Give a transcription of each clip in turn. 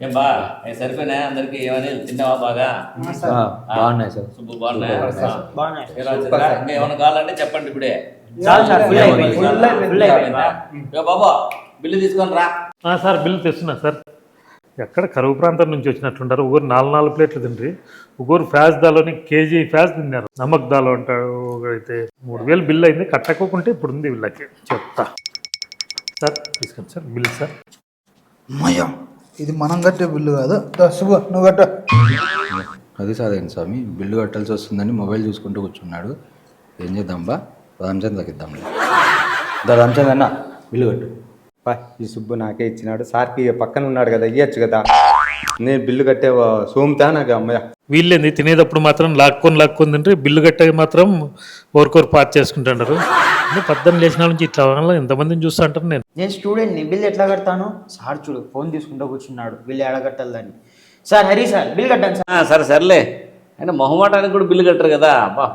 ఏం బా సరిపోయినా అందరికి ఏమని తిన్నావా బాగా? బాగున్నాయి సార్. సుబ్బు బాగున్నాయి. బాగున్నాయి. ఇంకా ఏమైనా కావాలంటే చెప్పండి ఇప్పుడే. బాబా బిల్లు తీసుకొని రా. సార్ బిల్లు తెస్తున్నా సార్. ఎక్కడ కరువు ప్రాంతం నుంచి వచ్చినట్లుంటారు. ఒకరు 4 ప్లేట్లు తిండ్రి, ఒకరు ఫ్యాజ్ దాలోని కేజీ ఫ్యాజ్ తిన్నారు. నమక్ దాలో అంటారు. ఒకరైతే 3000 బిల్లు అయింది. కట్టకోకుంటే ఇప్పుడు ఉంది వీళ్ళకి. చెప్తా సార్, తీసుకోండి సార్ బిల్లు సార్. అమ్మయ్యా, ఇది మనం కట్టే బిల్లు కాదు. శుభ నువ్వు కట్ట. అది సాధేంటి స్వామి, బిల్లు కట్టాల్సి వస్తుందని మొబైల్ చూసుకుంటూ కూర్చున్నాడు. ఏం చేద్దాం బా, రామచంద్ర తగ్గిద్దాంలే. రామచంద్ర అన్న బిల్లు కట్టు. ఈ సుబ్బు నాకే ఇచ్చినాడు. సార్కి పక్కన ఉన్నాడు కదా, ఇయ్యచ్చు కదా. నేను బిల్లు కట్టే సోముతా నాకు. అమ్మయ్య, వీళ్ళేంది తినేటప్పుడు మాత్రం లాక్కొని తింటే బిల్లు కట్టే మాత్రం ఓరికోరు పాస్ చేసుకుంటారు. 18 లేచిన నుంచి ఇట్లా ఎంతమందిని చూస్తా అంటారు. నేను స్టూడెంట్ని, బిల్ ఎట్లా కడతాను? సార్ చూడు ఫోన్ తీసుకుంటూ కూర్చున్నాడు, బిల్ ఎడ కట్టాలని. సార్ హరి సార్ బిల్ కట్టాను సార్. సర్లే అయినా మొహమాటానికి కూడా బిల్లు కట్టరు కదా.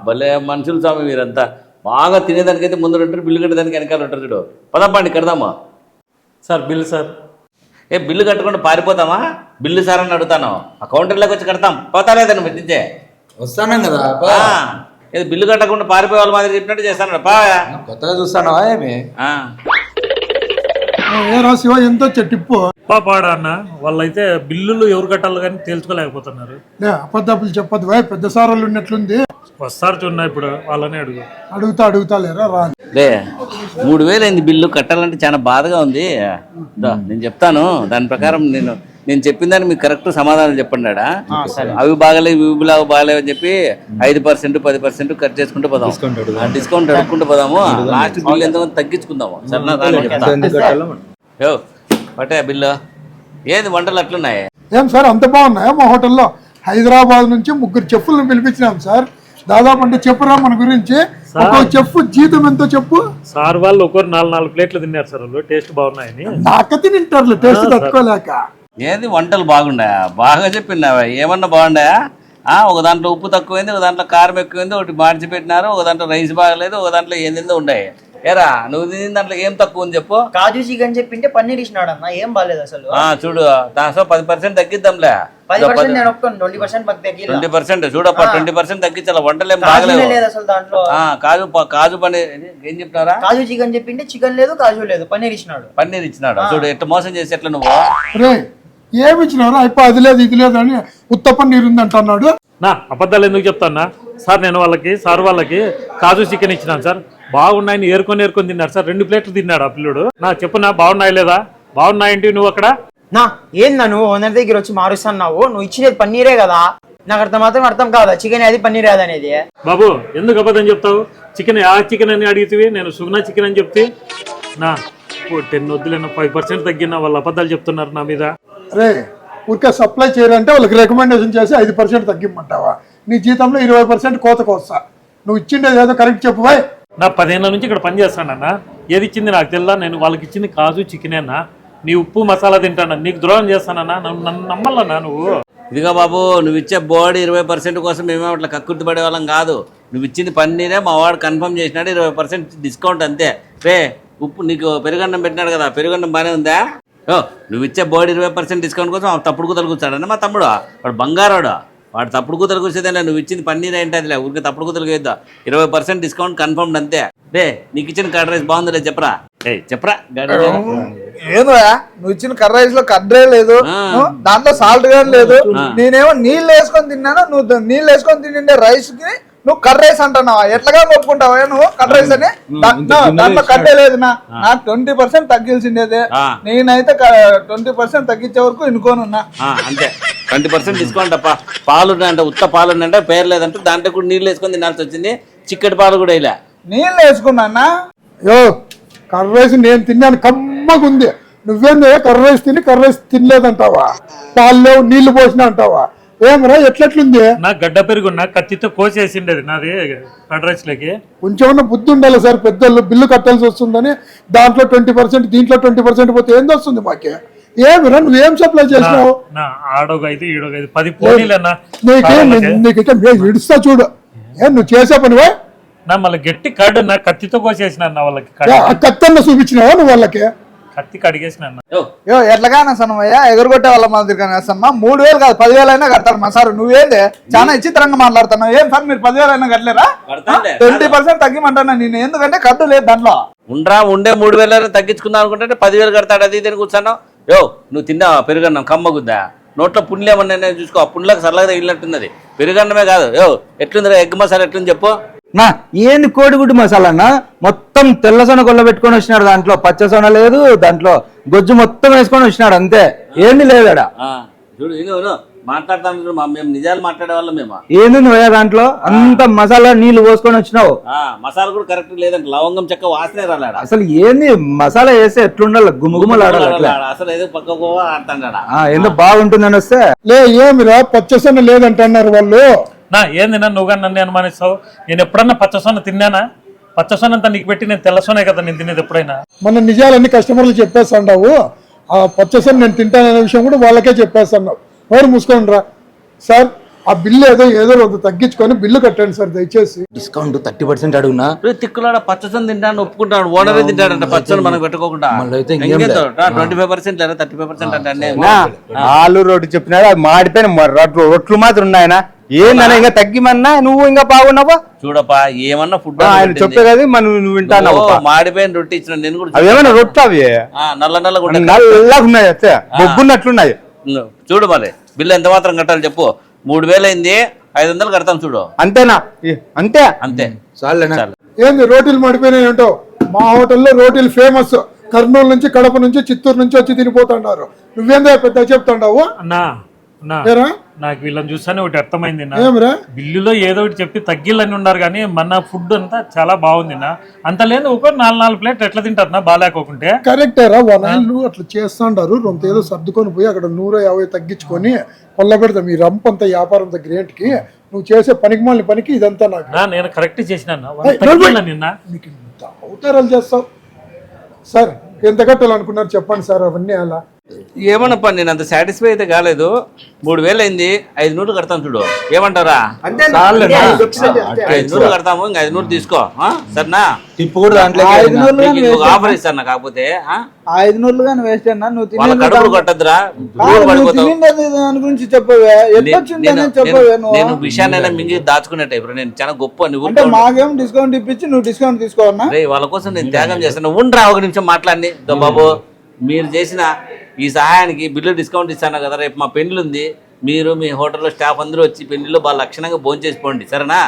భలే మనుషులు స్వామి మీరంతా. బాగా తినేదానికైతే ముందు ఉంటారు, బిల్లు కట్టేదానికి వెనకాల ఉంటారు. చూడు పదమ్మండి కడదామా సార్ బిల్లు సార్. బిల్లు కట్టకుండా పారిపోతామా? బిల్లు సార్ అని అడుగుతాను. ఆ కౌంటర్లోకి వచ్చి కడతాం. పోతాలేదని మెట్టించే వస్తాను కదా. ఏదో బిల్లు కట్టకుండా పారిపోయే వాళ్ళ మాదిరి చెప్పినట్టు చేస్తాను. కొత్తగా చూస్తానా ఏమి? శివ ఎంతో టిప్పు పాడా అన్న వాళ్ళైతే బిల్లులు ఎవరు కట్టాలి కానీ తేల్చుకోలేకపోతున్నారు. అబద్ధాపులు చెప్పదు వా, పెద్ద సారాలు ఉన్నట్లుంది. వస్తారు చూన్నా ఇప్పుడు వాళ్ళనే అడుగుతా లేరా రా. 3000 అయింది బిల్లు కట్టాలంటే చాలా బాధగా ఉంది. నేను చెప్తాను దాని ప్రకారం. నేను చెప్పిన దాన్ని మీకు కరెక్ట్ సమాధానం చెప్పండి. అవి బాగలేవు ఇవి బాగలేవు అని చెప్పి 5% 10% కట్ చేసుకుంటూ పోదాం. డిస్కౌంట్ అడుక్కుంటూ పోదాము. లాస్ట్ బిల్లు ఎంతమంది తగ్గించుకుందాము. సరేనా? పట్టే బిల్లు ఏది వంటలు అట్లున్నాయి? ఏం సార్ అంత బాగున్నాయా? మా హోటల్లో హైదరాబాద్ నుంచి 3 చెఫ్లను పిలిపించినాం సార్. దాదాపు అంటే చెప్పురా మన గురించి. ఒక చెఫ్ జీతం ఎంతో చెప్పు. సార్ వాళ్ళు ఒకరు 4 ప్లేట్లు తిన్నారు సార్. వాళ్ళు టేస్ట్ బాగున్నాయని నాక తింటారు, టేస్ట్ తట్టుకోలేక. ఏది వంటలు బాగున్నాయా? బాగా చెప్పినావా? ఏమన్నా బాగున్నాయా? ఒక దాంట్లో ఉప్పు తక్కువైంది, ఒక దాంట్లో కారం ఎక్కువైంది, ఒకటి మార్చి పెట్టినారు, ఒక దాంట్లో రైస్ బాగలేదు, ఒక దాంట్లో ఏందో ఉన్నాయి. ఏరా నువ్వు తిని దాంట్లో ఏం తక్కువ ఉంది చెప్పు. కాజు చికెన్ చెప్పింటే పన్నీర్ ఇచ్చినాడు అన్న, ఏం బాగాలేదు అసలు. చూడు దాంట్లో 10% తగ్గిద్దాంలే. 10% నేను ఒప్పుకోను, 20% చూడప్ప 20% తగ్గించాలి. వంటలు ఏం బాగలేదు అసలు దాంట్లో. కాజు పన్నీర్ ఏం చెప్తున్నారా? కాజు చికెన్ చెప్పింటే చికెన్ లేదు, కాజు లేదు, పన్నీర్ ఇచ్చినాడు. చూడు ఎట్లా మోసం చేసి ఎట్లా నువ్వు. ఏమి ఇచ్చినారు? అయిపో అది లేదు ఇది లేదు అని ఉత్త పన్నీర్ ఉంది అంటున్నాడు. నా అబద్ధాలు ఎందుకు చెప్తానా సార్? నేను వాళ్ళకి కాజు చికెన్ ఇచ్చినాను సార్. బాగున్నాయని ఏరుకొని తిన్నారు సార్. 2 ప్లేట్లు తిన్నాడు ఆ పిల్లడు. నా చెప్పునా బాగున్నాయి లేదా? బాగున్నాయంటే నువ్వు అక్కడ ఏందా నువ్వు ఓనర్ దగ్గర వచ్చి మారుస్తున్నావు? నువ్వు ఇచ్చినది పన్నీరే కదా. నాకు అర్థం కాదా చికెన్ అది పన్నీర్ అది అనేది? బాబు ఎందుకు అబద్ధం చెప్తావు? చికెన్ చికెన్ అని అడిగితే నేను సుగ్నా చికెన్ అని చెప్తే నా 10 వద్దులేనా 5% తగ్గిన వాళ్ళు అబద్ధాలు చెప్తున్నారు నా మీద. అరే ఊరికే సప్లై చేయాలంటే వాళ్ళకి రికమెండేషన్ చేసి 5% తగ్గిమంటావా? నీ జీతంలో 20% కోతకు వస్తా. నువ్వు ఇచ్చిండేది ఏదో కరెక్ట్ చెప్పు బాయ్. నా 10 ఏళ్ళ నుంచి ఇక్కడ పని చేస్తానన్నా. ఏది ఇచ్చింది నాకు తెల్లా. నేను వాళ్ళకి ఇచ్చింది కాజు చికెనేనా? నీ ఉప్పు మసాలా తింటానా? నీకు ద్రోహం చేస్తానన్నా? నన్ను నమ్మల్లన్నా నువ్వు? ఇదిగా బాబు నువ్వు ఇచ్చే బోర్డు 20% కోసం మేమే అట్లా కక్కుర్తి పడే వాళ్ళం కాదు. నువ్వు ఇచ్చింది పన్నీరే, మా వాడు కన్ఫర్మ్ చేసినాడు. 20% డిస్కౌంట్ అంతే. ఉప్పు నీకు పెరుగన్నం పెట్టినాడు కదా, పెరుగన్నం బాగానే ఉందా? నువ్వు ఇచ్చే బోర్డు 20% డిస్కౌంట్ కోసం తప్పుడు కూతలు కూర్చాడన్న మా తమ్ముడు. వాడు బంగారాడు. వాడు తప్పుడు కూతలు కూర్చేదే. నువ్వు ఇచ్చింది పన్నీర్ ఏంటి అదిలే, ఊరికి తప్పుడు కూతలు వేద్దా. 20% డిస్కౌంట్ కన్ఫర్మ్ అంతే. నీకు ఇచ్చిన కర్డ్ రైస్ బాగుందిలే చెప్పరా. చెప్పరా ఏదో నువ్వు ఇచ్చిన కర్డ్ రైస్ లో కర్డ్ లేదు, దాంట్లో సాల్ట్ గానీ లేదు. నేనేమో నీళ్ళు వేసుకొని తిన్నాను, నువ్వు నీళ్ళు వేసుకొని తింటే రైస్ కి నువ్వు కర్డ్ రైస్ అంటున్నావా? ఎట్లాగా ఒప్పుకుంటావా నువ్వు కర్డ్ రైస్ అని? దాంట్లో కట్టే లేదు. నాకు 20% తగ్గిల్సిండేది. నేనైతే 20% తగ్గించే వరకు ఇనుకోనున్నా. అంతే 20% డిస్కౌంట్ అప్ప. పాలు అంటే ఉత్త పాలు అంటే పేరు లేదంటే దాంట్లో కూడా నీళ్ళు వేసుకొని తినాల్సి వచ్చింది. చిక్కటి పాలు కూడా ఇలా నీళ్ళు వేసుకున్నా. కర్డ్ రైస్ నేను తిన్నాను, కమ్మగుంది. నువ్వేందే కర్డ్ రైస్ తినలేదంటావా? పాలు లేవు నీళ్లు పోసినా అంటావా? ఏమరా ఎట్లెట్లుంది? నా గడ్డ పెరుగున్నా కత్తితో కోసేసిండేది నాది కర్డ్ రైస్ లోకి. కొంచెమన్నా బుద్ధి ఉండాలి సార్. పెద్దలు బిల్లు కట్టాల్సి వస్తుందని దాంట్లో 20% దీంట్లో 20% పోతే ఏం వస్తుంది మాకే? ఏమిరా నువ్వేం సప్లై చేసినావు? ఆడోగైతే ఈడోగైతే 10 పోనీలన్నా. నీకైతే ఇడుస్తా చూడు. నువ్వు చేసే పనివా? నా మళ్ళీ గట్టి కర్డ్ నా కత్తితో కోసేసిన వాళ్ళకి. కత్తన్న చూపించినావా నువ్వు వాళ్ళకి? కత్తికి అడిగేసిన అన్న. యో, యో ఎట్లాగానే సన్నమయ్యా ఎగురుగొట్టే వాళ్ళ మాదిరి కానీ వేస్తామా 3,000 కాదు 10,000 అయినా కడతారు మా సార్. నువ్వేంది చాలా విచిత్రంగా మాట్లాడుతున్నావు. ఏం సార్ మీరు 10,000 అయినా కట్టలేరా? కడతానులే. 20% తగ్గిమంటాను నేను, ఎందుకంటే కట్టు లేదు దాంట్లో. ఉండే 3,000 తగ్గించుకుందాం అనుకుంటే 10,000 కడతాడు. అది ఇది కూర్చున్నావు. యో నువ్వు తిన్నావా పెరుగన్నం కమ్మగుద్దా? నోట్లో పుండ్లేమన్నా చూసుకో. ఆ పుండ్లకు సరళగా తగిలినట్టున్నది. పెరుగన్నమే కాదు. యో ఎట్లుంది ఎగ్ మసాలా ఎట్లుంది చెప్పు. నా ఏంది కోడిగుడ్డు మసాలా అన్న? మొత్తం తెల్ల సొన గొల్ల పెట్టుకొని వచ్చినాడు, దాంట్లో పచ్చ సొన లేదు, దాంట్లో గొజ్జు మొత్తం వేసుకొని వచ్చినాడు అంతే, ఏంది లేదాడా. చూడు ఇను మాట్లాడతాం. మేము నిజాలు మాట్లాడే వాళ్ళం మేము. ఏంది నువ్వే దాంట్లో అంత మసాలా నీళ్లు పోసుకొని వచ్చినావు? మసాలా కూడా కరెక్ట్ లేదంటే లవంగం చెక్క వాసనే రాలేడా. అసలు ఏంది మసాలా వేస్తే ఎట్లుండాలి? గుమ్మగుమ్మలాడాలి అట్లా. అసలు ఏదో పక్కకు ఆడుతాడా. ఏందో బాగుంటుందని వస్తే లే ఏమిరా పచ్చసొన్న లేదంటున్నారు వాళ్ళు. నా ఏంది నువ్వు కానీ నన్ను అనుమానిస్తావు? నేను ఎప్పుడన్నా పచ్చసొన్న తిన్నానా? పచ్చసొన్న అంతా నీకు పెట్టి నేను తెల్లసొనే కదా నేను తినేది ఎప్పుడైనా. మన నిజాలన్నీ కస్టమర్లు చెప్పేస్తాండావు. ఆ పచ్చసొన్న నేను తింటాననే విషయం కూడా వాళ్ళకే చెప్పేస్తున్నావు. ఎవరు మూసుకోండి రా సార్. ఆ బిల్లు ఏదో రోజు తగ్గించుకొని బిల్లు కట్టండి సార్ దయచేసి. డిస్కౌంట్ 30% అడుగునా? తిక్కులాడ పచ్చసొని తింటాను ఒప్పుకుంటాను. ఓనరే తింటాడంట పచ్చని మనకు పెట్టుకోకుండా. 25% లేదా 30% అంటే ఆలు రోడ్డు చెప్పినాడు అది మాడిపోయిన రొట్లు మాత్రం ఉన్నాయన. ఏందన్నా ఇంకా తగ్గిమన్నా నువ్వు ఇంకా బాగున్నావా? చూడపా ఏమన్నా ఫుడ్ ఆయన చెప్పే కదా నువ్వు వింటాను. మాడిపోయిన రొట్టి ఇచ్చిన నేను కూడా అవి ఏమన్నా రొట్టె అవి నల్లగా నల్లగా ఉన్నాయి, అంతే బొబ్బున్నట్లున్నాయి. చూడు మరి బిల్లు ఎంత మాత్రం కట్టాలి చెప్పు. 3,000 అయింది, 500 కడతాం చూడు. అంతేనా? అంతే అంతే చాలేనా? ఏంది రోటీలు మడిపోయినాయి ఏంటో? మా హోటల్లో రోటీలు ఫేమస్. కర్నూలు నుంచి కడప నుంచి చిత్తూరు నుంచి వచ్చి తినిపోతున్నారు. నువ్వేందో పెద్ద చెప్తాండావు అన్నా ఏరా? నాకు వీళ్ళని చూస్తానే ఒకటి అర్థమైంది నా. ఏమిరా? బిల్లులో ఏదో ఒకటి చెప్పి తగ్గిళ్ళని ఉన్నారు కానీ మన ఫుడ్ అంతా చాలా బాగుంది నా. అంత లేదు ఒక 4 ప్లేట్లు ఎట్లా తింటారు నా బాగాలేకోకుంటే? కరెక్టేరా వాళ్ళు అట్లా చేస్తాండారు. రొంత ఏదో సర్దుకొని పోయి అక్కడ 150 తగ్గించుకొని పొల్ల పెడతాం. ఈ రంపంత వ్యాపారం దగ్గర ఏంటికి నువ్వు చేసే పనికి మాలిన పనికి ఇదంతా నాకు. నేను కరెక్ట్ చేసిన నిన్న. నీకు ఇంత అవతారాలు చేస్తావు సార్. ఎంత కట్టాలనుకున్నారు చెప్పండి సార్. అవన్నీ అలా ఏమన్నప్ప నేను అంత సాటిస్ఫై అయితే కాలేదు. 3,000 అయింది, 500 కడతాం చూడు. ఏమంటారా? 500 కడతాము, ఇంకా 500 తీసుకో సరేనా? టిప్పు కూడా దాంట్లో ఆఫర్ ఇస్తాను. కాకపోతే 500 గాని వేస్ట్ అన్నా. నువ్వు వాళ్ళ కడుపులు కట్టద్దురా, దాని గురించి చెప్పవే. చెప్పవే నేను విషయాన్ని మింగి దాచుకునే టైప్. నేను చాలా గొప్ప. అంటే మాకేం డిస్కౌంట్ ఇప్పించి నువ్వు డిస్కౌంట్ తీసుకోవన్నా? వాళ్ళ కోసం నేను త్యాగం చేస్తాను. ఉండరా ఒక నిమిషం మాట్లాడి. బాబు మీరు చేసిన ఈ సహాయానికి బిల్లు డిస్కౌంట్ ఇస్తాను కదా. రేపు మా పెళ్లి ఉంది. మీరు మీ హోటల్లో స్టాఫ్ అందరూ వచ్చి పెళ్లిలో బాగా లక్షణంగా భోజనం చేసిపోండి సరేనా?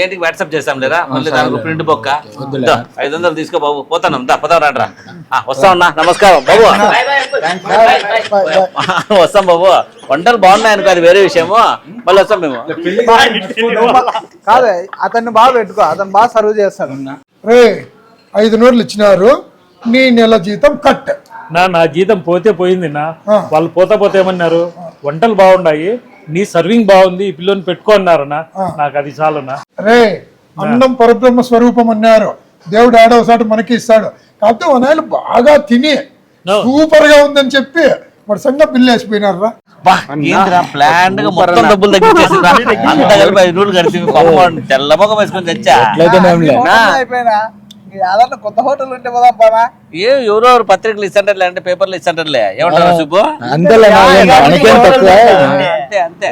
ఏంటి వాట్సాప్ చేస్తాం లేదా? మళ్ళీ దానికి ప్రింట్ బొక్క 500 తీసుకో బాబు. పోతాను పదం రాండ్రా. వస్తాం అన్నా. నమస్కారం బాబు. వస్తాం బాబు. వంటలు బాగున్నాయనుకో అది వేరే విషయము. మళ్ళీ వస్తాం మేము. కాదు అతన్ని బాగా పెట్టుకో, అతను బాగా సర్వ్ చేస్తాడు. 500 ఇచ్చినారు. నీ నెల జీతం కట్. నా జీతం పోతే పోయింది నా. వాళ్ళు పోతే ఏమన్నారు? వంటలు బాగున్నాయి, నీ సర్వింగ్ బాగుంది, ఈ పిల్లని పెట్టుకో అన్నారన్నా. నాకు అది చాలునా. అన్నం పరబ్రహ్మ స్వరూపం అన్నారు. దేవుడు ఆడవసాటు మనకి ఇస్తాడు. కాకపోతే వనాయలు బాగా తిని సూపర్ గా ఉందని చెప్పి మరి సంగ బిల్లు వేసిపోయినారా? ప్లాన్ గా మొత్తం డబ్బులు తగ్గించేసి అంతా కలిపి 500 కలిసి తెల్లమొగ వేసుకొని తెచ్చా. కొత్త హోటల్ ఉంటే పోదాం. ఎవరో పత్రికలు ఇస్తాంటారులే, అంటే పేపర్లు ఇస్తాంటారులే. ఏమంటారు సుబ్బు? అంతే అంతే.